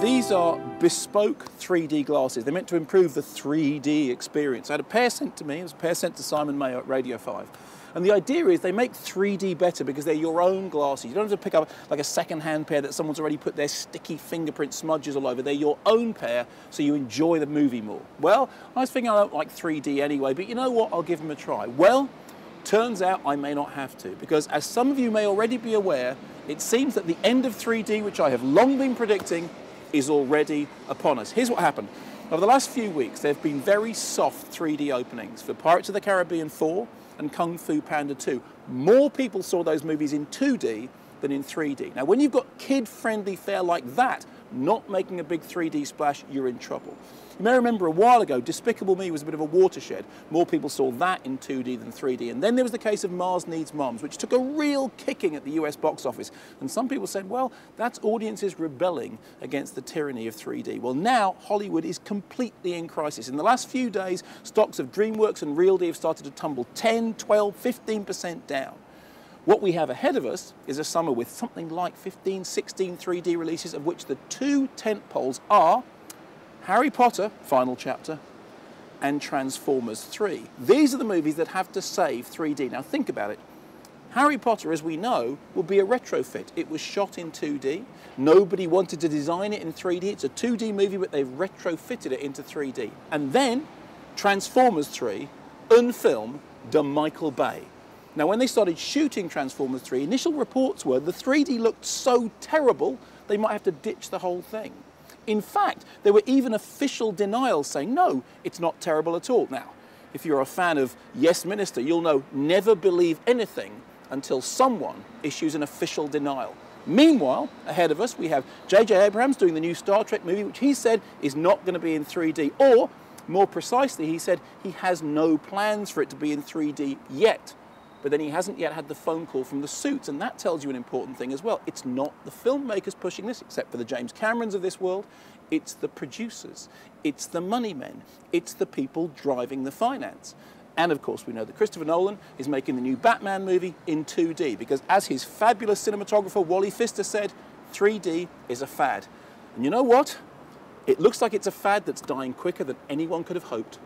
These are bespoke 3D glasses. They're meant to improve the 3D experience. I had a pair sent to me. It was a pair sent to Simon Mayo at Radio 5. And the idea is they make 3D better because they're your own glasses. You don't have to pick up like a second-hand pair that someone's already put their sticky fingerprint smudges all over. They're your own pair, so you enjoy the movie more. Well, I was thinking I don't like 3D anyway, but you know what? I'll give them a try. Well, turns out I may not have to, because as some of you may already be aware, it seems that the end of 3D, which I have long been predicting, is already upon us. Here's what happened. Over the last few weeks, there have been very soft 3D openings for Pirates of the Caribbean 4 and Kung Fu Panda 2. More people saw those movies in 2D than in 3D. Now, when you've got kid-friendly fare like that, not making a big 3D splash, you're in trouble. You may remember a while ago, Despicable Me was a bit of a watershed. More people saw that in 2D than 3D. And then there was the case of Mars Needs Moms, which took a real kicking at the US box office. And some people said, well, that's audiences rebelling against the tyranny of 3D. Well, now Hollywood is completely in crisis. In the last few days, stocks of DreamWorks and RealD have started to tumble 10, 12, 15% down. What we have ahead of us is a summer with something like 15, 16 3D releases, of which the two tentpoles are Harry Potter, final chapter, and Transformers 3. These are the movies that have to save 3D. Now think about it. Harry Potter, as we know, will be a retrofit. It was shot in 2D. Nobody wanted to design it in 3D. It's a 2D movie, but they've retrofitted it into 3D. And then Transformers 3, unfilmed, done Michael Bay. Now, when they started shooting Transformers 3, initial reports were the 3D looked so terrible, they might have to ditch the whole thing. In fact, there were even official denials saying, no, it's not terrible at all. Now, if you're a fan of Yes Minister, you'll know never believe anything until someone issues an official denial. Meanwhile, ahead of us, we have J.J. Abrams doing the new Star Trek movie, which he said is not going to be in 3D. Or, more precisely, he said he has no plans for it to be in 3D yet. But then he hasn't yet had the phone call from the suits, and that tells you an important thing as well. It's not the filmmakers pushing this, except for the James Camerons of this world. It's the producers. It's the money men. It's the people driving the finance. And of course, we know that Christopher Nolan is making the new Batman movie in 2D, because as his fabulous cinematographer Wally Pfister said, 3D is a fad. And you know what? It looks like it's a fad that's dying quicker than anyone could have hoped.